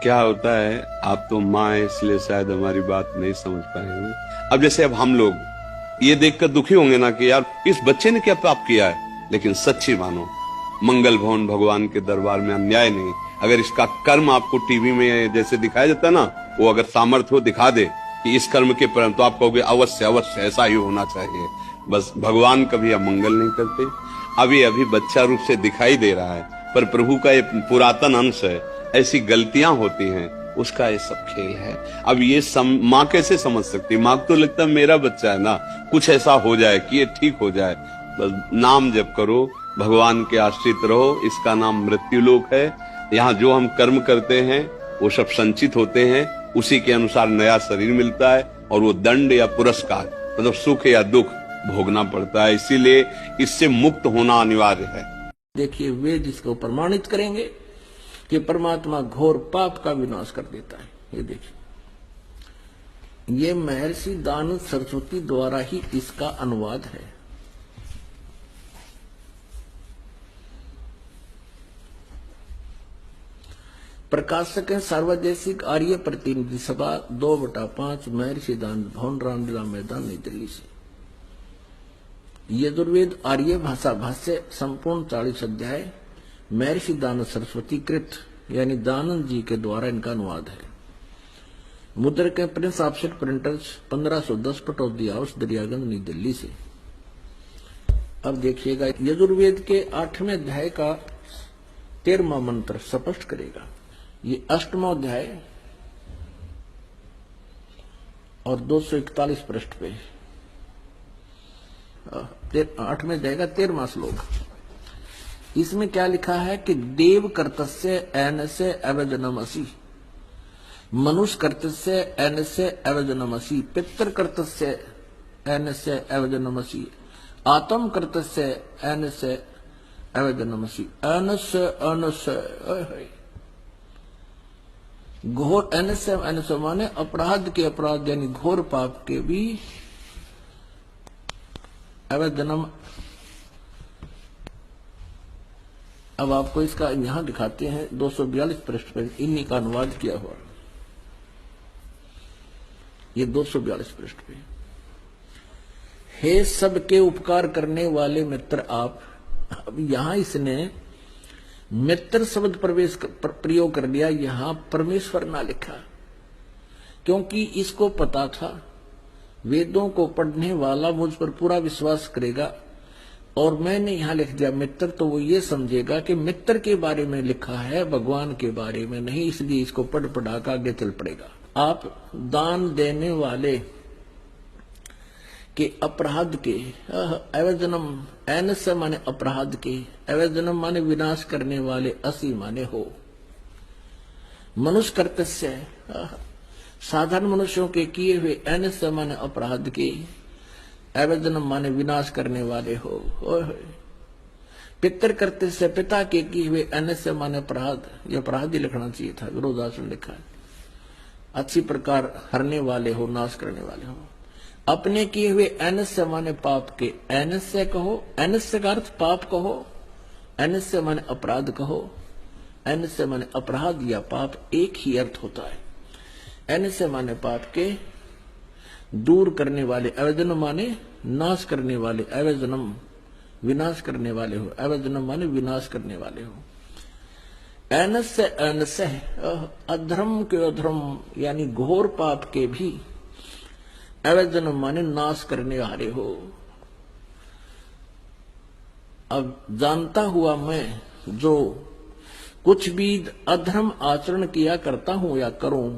क्या होता है, आप तो माँ है इसलिए शायद हमारी बात नहीं समझ पाएंगे। अब जैसे अब हम लोग ये देखकर दुखी होंगे ना कि यार इस बच्चे ने क्या पाप किया है, लेकिन सच्ची मानो मंगल भवन भगवान के दरबार में अन्याय नहीं। अगर इसका कर्म आपको टीवी में जैसे दिखाया जाता है ना, वो अगर सामर्थ्य हो दिखा दे कि इस कर्म के परिणाम, तो आप कहोगे अवश्य अवश्य ऐसा ही होना चाहिए। बस भगवान कभी अमंगल नहीं करते। अभी बच्चा रूप से दिखाई दे रहा है, पर प्रभु का ये पुरातन अंश है। ऐसी गलतियां होती हैं, उसका ये सब खेल है। अब ये माँ कैसे समझ सकती? माँ को तो लगता है मेरा बच्चा है ना, कुछ ऐसा हो जाए कि ये ठीक हो जाए। बस नाम जप करो, भगवान के आश्रित रहो। इसका नाम मृत्युलोक है। यहाँ जो हम कर्म करते हैं वो सब संचित होते हैं, उसी के अनुसार नया शरीर मिलता है, और वो दंड या पुरस्कार मतलब सुख या दुख भोगना पड़ता है। इसीलिए इससे मुक्त होना अनिवार्य है। देखिए, वेद इसको प्रमाणित करेंगे कि परमात्मा घोर पाप का विनाश कर देता है। ये देखिए, ये महर्षि दानव सरस्वती द्वारा ही इसका अनुवाद है। प्रकाशक है सार्वदेशिक आर्य प्रतिनिधि सभा 2/5 महर्षि दानव भवन रामलीला मैदान नई दिल्ली से। यजुर्वेद आर्य भाषा भाष्य संपूर्ण 40 अध्याय महर्षि दानव सरस्वती कृत यानी दानंद जी के द्वारा इनका अनुवाद है। मुद्रक के Prince offset printers 1510 Pataudi house Daryaganj नई दिल्ली से। अब देखिएगा, यजुर्वेद के 8वें अध्याय का 13वां मंत्र स्पष्ट करेगा। ये 8वां अध्याय और 241 पृष्ठ पे 8वें अध्याय का 13वां श्लोक। इसमें क्या लिखा है कि देव कर्तस्य एनस्य अवजनमसि, मनुष्य कर्तस्य एनस्य अवजनमसि, पितृ कर्तस्य एनस्य अवजनमसि, आत्म कर्तस्य एनस्य अवजनमसि। अनस्य अनस्य घोर एनस्य एनस्य माने अपराध के अपराध यानी घोर पाप के भी अवजनम। अब आपको इसका यहां दिखाते हैं 242 पृष्ठ पर इन्हीं का अनुवाद किया हुआ। ये 242 पृष्ठ पे, हे सबके उपकार करने वाले मित्र आप। अब यहां इसने मित्र शब्द प्रयोग कर दिया, यहां परमेश्वर ना लिखा, क्योंकि इसको पता था वेदों को पढ़ने वाला मुझ पर पूरा विश्वास करेगा, और मैंने यहां लिख दिया मित्र, तो वो ये समझेगा कि मित्र के बारे में लिखा है, भगवान के बारे में नहीं, इसलिए इसको पढ़ पढ़ा कर आगे चल पड़ेगा। आप दान देने वाले के अपराध के अवजनम, एनस्य माने अपराध के, अवजनम माने विनाश करने वाले, असी माने हो। मनुष्य कर्तस्य साधारण मनुष्यों के किए हुए, एनस्य माने अपराध के, अवजनम माने विनाश करने वाले हो। पितृ कर्तव्य से पिता के किए हुए, एनस्य माने अपराध, ये अपराध ही लिखना चाहिए था, विरोधासन लिखा है। अच्छी प्रकार हरने वाले हो, नाश करने वाले हो। अपने किए हुए एनस्य माने पाप के, एनस्य कहो, एनस्य का अर्थ पाप कहो, एनस्य माने अपराध कहो, एनस्य माने अपराध या पाप एक ही अर्थ होता है। एनस्य माने पाप के दूर करने वाले, अवजनम माने नाश करने वाले, अवजनम विनाश करने वाले हो, अवजनम माने विनाश करने वाले हो। एनस्य एनस्य अधर्म के अधर्म यानी घोर पाप के भी, अवजनम माने नाश करने वाले हो। अब जानता हुआ मैं जो कुछ भी अधर्म आचरण किया करता हूं या करूं,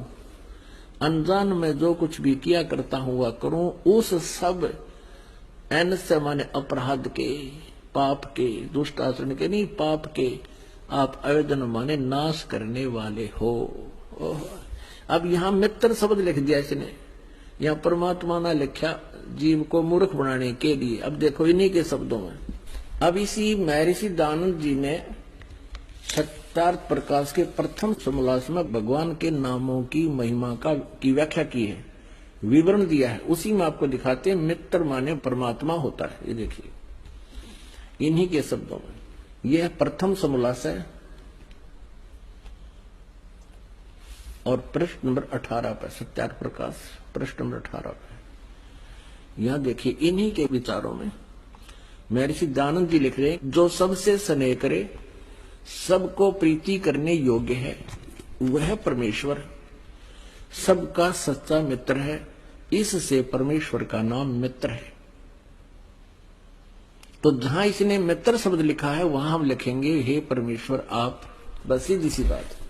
अनजान में जो कुछ भी किया करता हूं वह करूं, उस सब एनस्य माने अपराध के, पाप के, दुष्ट आचरण के नहीं, पाप के आप अवजन माने नाश करने वाले हो। अब यहां मित्र शब्द लिख दिया इसने, यहां परमात्मा ने लिखा जीव को मूर्ख बनाने के लिए। अब देखो इन्हीं के शब्दों में, अब इसी महर्षि दानंद जी ने सत्यार्थ प्रकाश के प्रथम समोल्लास में भगवान के नामों की महिमा की व्याख्या की है, विवरण दिया है। उसी में आपको दिखाते हैं मित्र माने परमात्मा होता है। ये देखिए इन्हीं के शब्दों में, यह प्रथम समोल्लास है और पृष्ठ नंबर 18 पर, सत्यार्थ प्रकाश पृष्ठ नंबर 18 पर। यहां देखिए इन्हीं के विचारों में महर्षि दयानंद जी लिख रहे हैं, जो सबसे स्नेह करे, सबको प्रीति करने योग्य है, वह परमेश्वर सबका सच्चा मित्र है। इससे परमेश्वर का नाम मित्र है। तो जहां इसने मित्र शब्द लिखा है वहां हम लिखेंगे हे परमेश्वर आप, बस सीधी सी बात।